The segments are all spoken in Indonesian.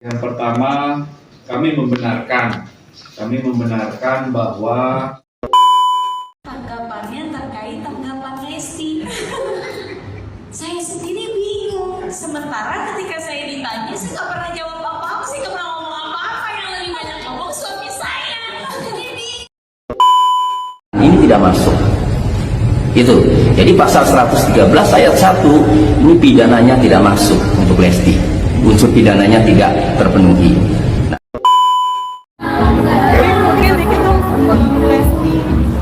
Yang pertama, kami membenarkan bahwa tanggapannya terkait tanggapan Lesti. Saya sendiri bingung. Sementara ketika saya ditanya, saya nggak pernah jawab apa-apa, saya nggak pernah ngomong apa-apa. Yang lebih banyak ngomong suami saya. Jadi ini tidak masuk. Itu. Jadi pasal 113 ayat 1 ini pidananya tidak masuk untuk Lesti. Unsur pidananya tidak terpenuhi.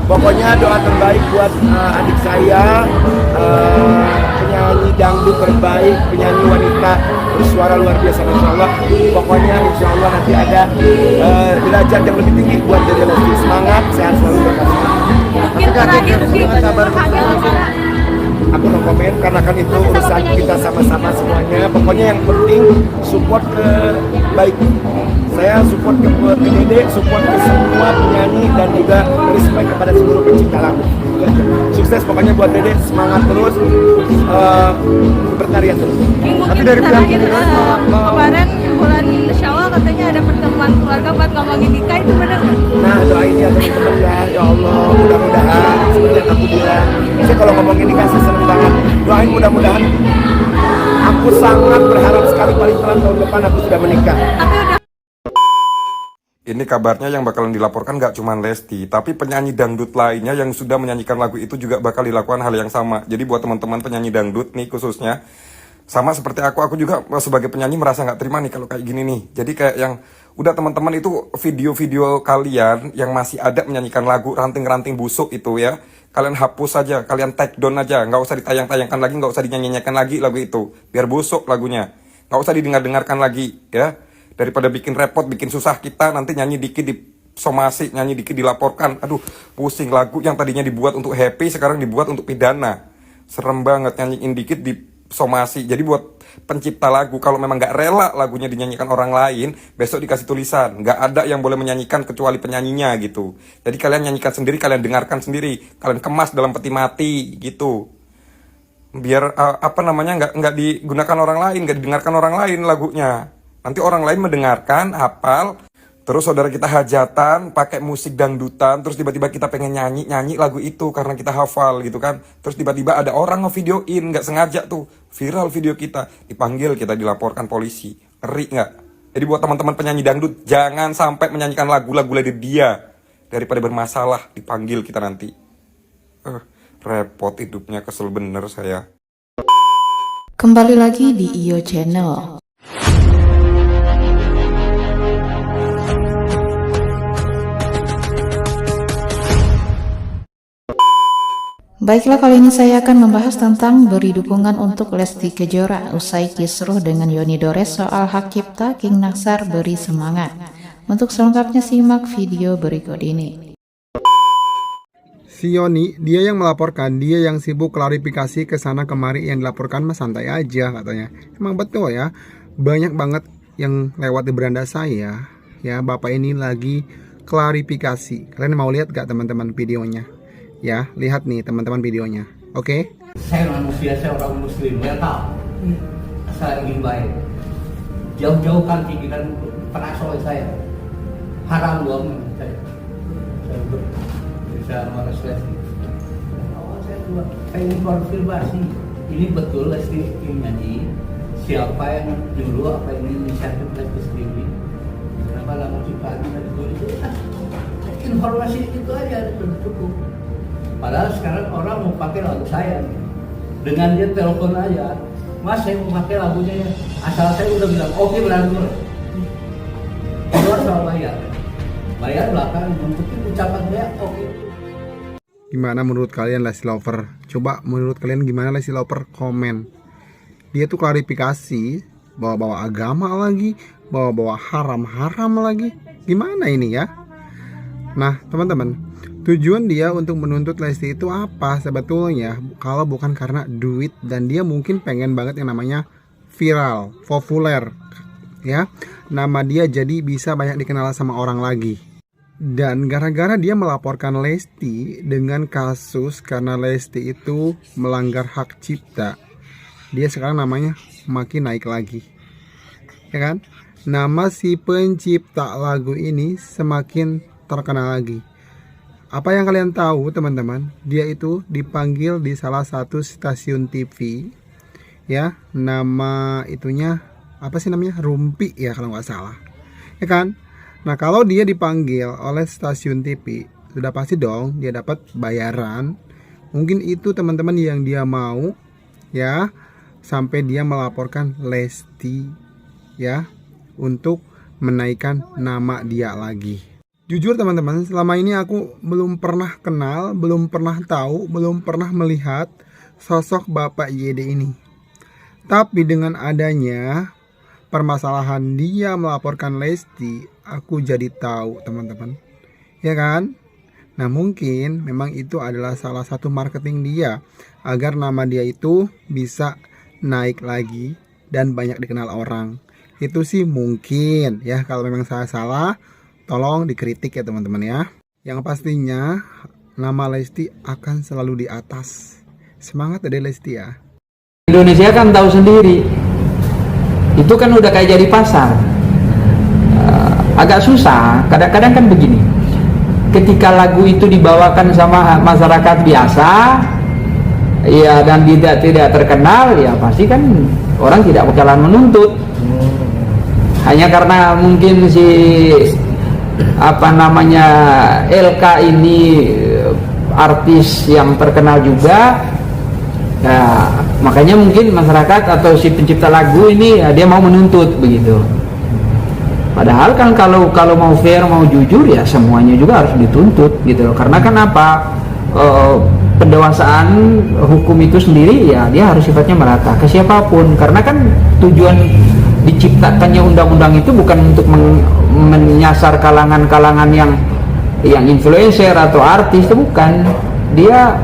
Pokoknya doa terbaik buat adik saya, penyanyi dangdut terbaik, penyanyi wanita bersuara luar biasa, insya Allah. Pokoknya insya Allah nanti ada derajat yang lebih tinggi buat Dede Lesti. Semangat, sehat selalu, berkasih. Mungkin terakhir Aku no komen karena kan itu urusan kita sama-sama semuanya. Pokoknya yang penting support ke baik. Saya support ke Dede, support ke semua penyanyi dan juga respect kepada seluruh pencipta lagu. Sukses pokoknya buat Dede, semangat terus, berkarya terus. Tapi dari terakhir kemarin bulan Syawal katanya ada pertemuan keluarga buat ngomongin nikah, itu benar? Nah, doain ya teman-teman ya Allah, mudah-mudahan seperti yang aku bilang. Saya kalau ngomongin nikah saya senang banget. Doain mudah-mudahan. Aku sangat berharap sekali paling telat tahun depan aku sudah menikah. Ini kabarnya yang bakalan dilaporkan gak cuma Lesti, tapi penyanyi dangdut lainnya yang sudah menyanyikan lagu itu juga bakal dilakukan hal yang sama. Jadi buat teman-teman penyanyi dangdut nih khususnya, sama seperti aku juga sebagai penyanyi merasa gak terima nih kalau kayak gini nih. Jadi kayak yang udah teman-teman itu video-video kalian yang masih ada menyanyikan lagu ranting-ranting busuk itu ya, kalian hapus saja, kalian take down aja, nggak usah ditayang-tayangkan lagi, nggak usah dinyanyikan lagi lagu itu, biar busuk lagunya, nggak usah didengar-dengarkan lagi ya. Daripada bikin repot, bikin susah kita, nanti nyanyi dikit disomasi, nyanyi dikit dilaporkan. Aduh, pusing. Lagu yang tadinya dibuat untuk happy, sekarang dibuat untuk pidana. Serem banget, nyanyiin dikit disomasi. Jadi buat pencipta lagu, kalau memang gak rela lagunya dinyanyikan orang lain, besok dikasih tulisan. Gak ada yang boleh menyanyikan kecuali penyanyinya gitu. Jadi kalian nyanyikan sendiri, kalian dengarkan sendiri. Kalian kemas dalam peti mati gitu. Biar nggak digunakan orang lain, nggak didengarkan orang lain lagunya. Nanti orang lain mendengarkan, hafal, terus saudara kita hajatan, pakai musik dangdutan, terus tiba-tiba kita pengen nyanyi lagu itu karena kita hafal gitu kan. Terus tiba-tiba ada orang ngevideoin, nggak sengaja tuh, viral video kita, dipanggil, kita dilaporkan polisi. Ngeri nggak? Jadi buat teman-teman penyanyi dangdut, jangan sampai menyanyikan lagu-lagu dari dia. Daripada bermasalah, dipanggil kita nanti. Repot hidupnya, kesel bener saya. Kembali lagi di IO Channel. Baiklah, kali ini saya akan membahas tentang beri dukungan untuk Lesti Kejora usai kisruh dengan Yoni Dores soal hak cipta. King Naksar beri semangat. Untuk selengkapnya simak video berikut ini. Si Yoni, dia yang melaporkan, dia yang sibuk klarifikasi ke sana kemari, yang dilaporkan mah santai aja katanya. Emang betul ya, banyak banget yang lewat di beranda saya. Ya, bapak ini lagi klarifikasi. Kalian mau lihat gak teman-teman videonya? Ya, lihat nih teman-teman videonya. Oke? Saya manusia, saya orang muslim, ya tahu. Saya ingin baik. Jauh-jauhkan pikiran penasaran saya. Haram dong saya. Saya harus Lesti. Saya ingin konfirmasi. Ini betul Lesti nyanyi. Siapa yang dulu, apa ini inisiatif Lesti sendiri? Kenapa lagu ciptaan itu? Informasi itu aja cukup. Padahal sekarang orang mau pakai lagu saya. Dengan dia telepon aja, Mas saya mau pakai lagunya ya. Asal saya udah bilang, oke berarti. Keluar soal bayar. Bayar belakang, yang penting ucapan saya oke. Gimana menurut kalian Lesti Lover? Coba menurut kalian gimana Lesti Lover? Komen. Dia tuh klarifikasi, bawa-bawa agama lagi, bawa-bawa haram-haram lagi. Gimana ini ya? Nah teman-teman, tujuan dia untuk menuntut Lesti itu apa sebetulnya? Kalau bukan karena duit, dan dia mungkin pengen banget yang namanya viral, populer, ya. Nama dia jadi bisa banyak dikenal sama orang lagi. Dan gara-gara dia melaporkan Lesti dengan kasus karena Lesti itu melanggar hak cipta, dia sekarang namanya makin naik lagi, ya kan? nama si pencipta lagu ini semakin terkenal lagi. Apa yang kalian tahu teman-teman? Dia itu dipanggil di salah satu stasiun TV, ya, nama itunya apa sih namanya? Rumpi ya kalau nggak salah, ya kan? Nah kalau dia dipanggil oleh stasiun TV, sudah pasti dong dia dapat bayaran. Mungkin itu teman-teman yang dia mau, ya, sampai dia melaporkan Lesti, ya, untuk menaikkan nama dia lagi. Jujur teman-teman, selama ini aku belum pernah kenal, belum pernah tahu, belum pernah melihat sosok Bapak YD ini. Tapi dengan adanya permasalahan dia melaporkan Lesti, aku jadi tahu teman-teman, ya kan? Nah mungkin memang itu adalah salah satu marketing dia agar nama dia itu bisa naik lagi dan banyak dikenal orang. Itu sih mungkin ya, kalau memang saya salah tolong dikritik ya teman-teman ya. Yang pastinya nama Lesti akan selalu di atas. Semangat dari Lesti ya. Indonesia kan tahu sendiri, itu kan udah kayak jadi pasar. Agak susah, kadang-kadang kan begini, ketika lagu itu dibawakan sama masyarakat biasa, ya, dan tidak terkenal, ya pasti kan orang tidak bakalan menuntut. Hanya karena mungkin si LK ini artis yang terkenal juga, ya, makanya mungkin masyarakat atau si pencipta lagu ini ya, dia mau menuntut begitu. Padahal kan kalau mau fair, mau jujur, ya semuanya juga harus dituntut gitu loh. Karena kan apa, pendewasaan hukum itu sendiri ya dia harus sifatnya merata ke siapapun. Karena kan tujuan diciptakannya undang-undang itu bukan untuk menyasar kalangan-kalangan yang influencer atau artis, itu bukan. Dia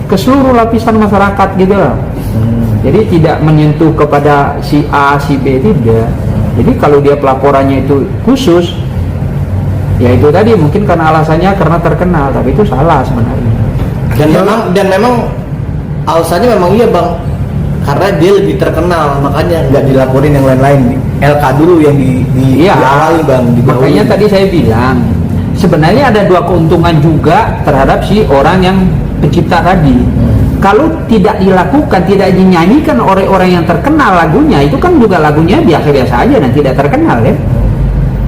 ke seluruh lapisan masyarakat gitu loh. Jadi tidak menyentuh kepada si A, si B, tidak. Jadi kalau dia pelaporannya itu khusus, ya itu tadi mungkin karena alasannya karena terkenal, tapi itu salah sebenarnya. Dan memang alasannya memang iya bang, karena dia lebih terkenal, makanya nggak dilaporin yang lain-lain. LK dulu yang diawali bang. Makanya tadi saya bilang sebenarnya ada dua keuntungan juga terhadap si orang yang pencipta tadi. Kalau tidak dilakukan, tidak dinyanyikan oleh orang yang terkenal lagunya, itu kan juga lagunya biasa-biasa aja dan tidak terkenal ya.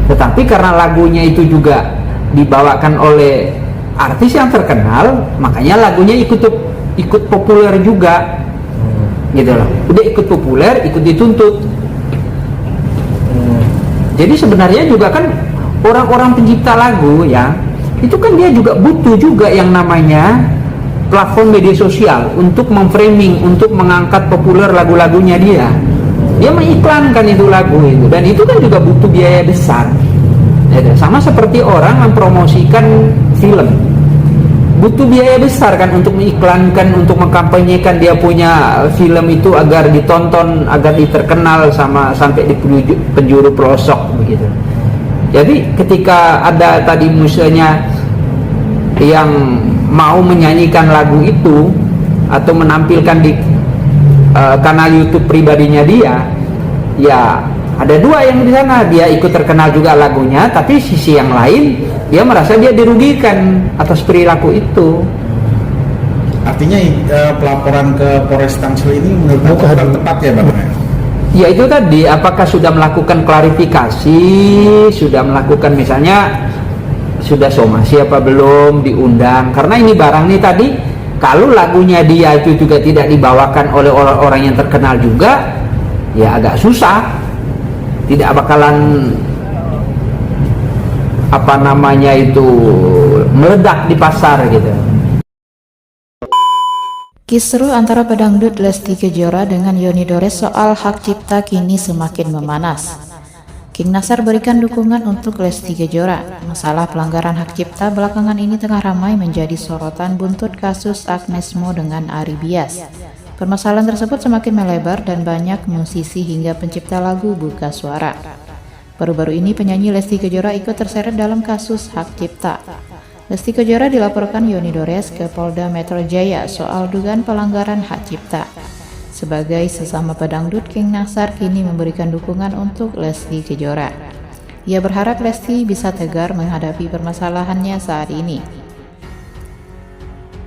Tetapi karena lagunya itu juga dibawakan oleh artis yang terkenal, makanya lagunya ikut populer juga, gitu loh. Udah ikut populer, ikut dituntut. Jadi sebenarnya juga kan orang-orang pencipta lagu ya, itu kan dia juga butuh juga yang namanya platform media sosial untuk memframing, untuk mengangkat populer lagu-lagunya dia. Dia mengiklankan itu lagu itu, dan itu kan juga butuh biaya besar. Sama seperti orang mempromosikan film, butuh biaya besar kan untuk mengiklankan, untuk mengkampanyekan dia punya film itu agar ditonton, agar diterkenal sampai di penjuru pelosok begitu. Jadi ketika ada tadi misalnya yang mau menyanyikan lagu itu atau menampilkan di kanal YouTube pribadinya dia, ya ada dua yang di sana, dia ikut terkenal juga lagunya, tapi sisi yang lain dia merasa dia dirugikan atas perilaku itu. Artinya pelaporan ke Polres Tangsel ini menurut aku kurang tepat ya bang? Ya itu tadi, apakah sudah melakukan klarifikasi, sudah melakukan misalnya sudah somasi apa belum, diundang, karena ini barang nih tadi, kalau lagunya dia itu juga tidak dibawakan oleh orang-orang yang terkenal juga, ya agak susah, tidak bakalan meledak di pasar gitu. Kisruh antara pedangdut Lesti Kejora dengan Yoni Dores soal hak cipta kini semakin memanas. King Naksar berikan dukungan untuk Lesti Kejora. Masalah pelanggaran hak cipta belakangan ini tengah ramai menjadi sorotan buntut kasus Agnes Mo dengan Ari Bias. Permasalahan tersebut semakin melebar dan banyak musisi hingga pencipta lagu buka suara. Baru-baru ini penyanyi Lesti Kejora ikut terseret dalam kasus hak cipta. Lesti Kejora dilaporkan Yoni Dores ke Polda Metro Jaya soal dugaan pelanggaran hak cipta. Sebagai sesama pedangdut, King Naksar kini memberikan dukungan untuk Lesti Kejora. Ia berharap Lesti bisa tegar menghadapi permasalahannya saat ini.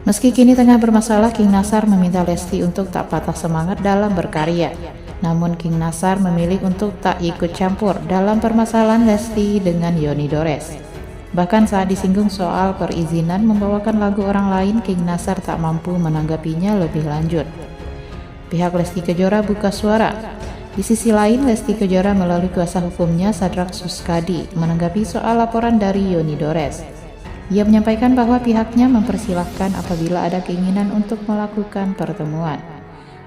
Meski kini tengah bermasalah, King Naksar meminta Lesti untuk tak patah semangat dalam berkarya. Namun King Naksar memilih untuk tak ikut campur dalam permasalahan Lesti dengan Yoni Dores. Bahkan saat disinggung soal perizinan membawakan lagu orang lain, King Naksar tak mampu menanggapinya lebih lanjut. Pihak Lesti Kejora buka suara. Di sisi lain, Lesti Kejora melalui kuasa hukumnya Sadrak Suskadi menanggapi soal laporan dari Yoni Dores. Ia menyampaikan bahwa pihaknya mempersilahkan apabila ada keinginan untuk melakukan pertemuan.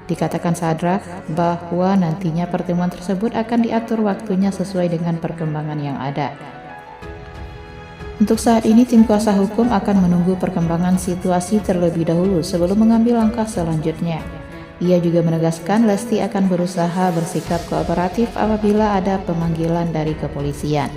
Dikatakan Sadrak bahwa nantinya pertemuan tersebut akan diatur waktunya sesuai dengan perkembangan yang ada. Untuk saat ini, tim kuasa hukum akan menunggu perkembangan situasi terlebih dahulu sebelum mengambil langkah selanjutnya. Ia juga menegaskan Lesti akan berusaha bersikap kooperatif apabila ada pemanggilan dari kepolisian.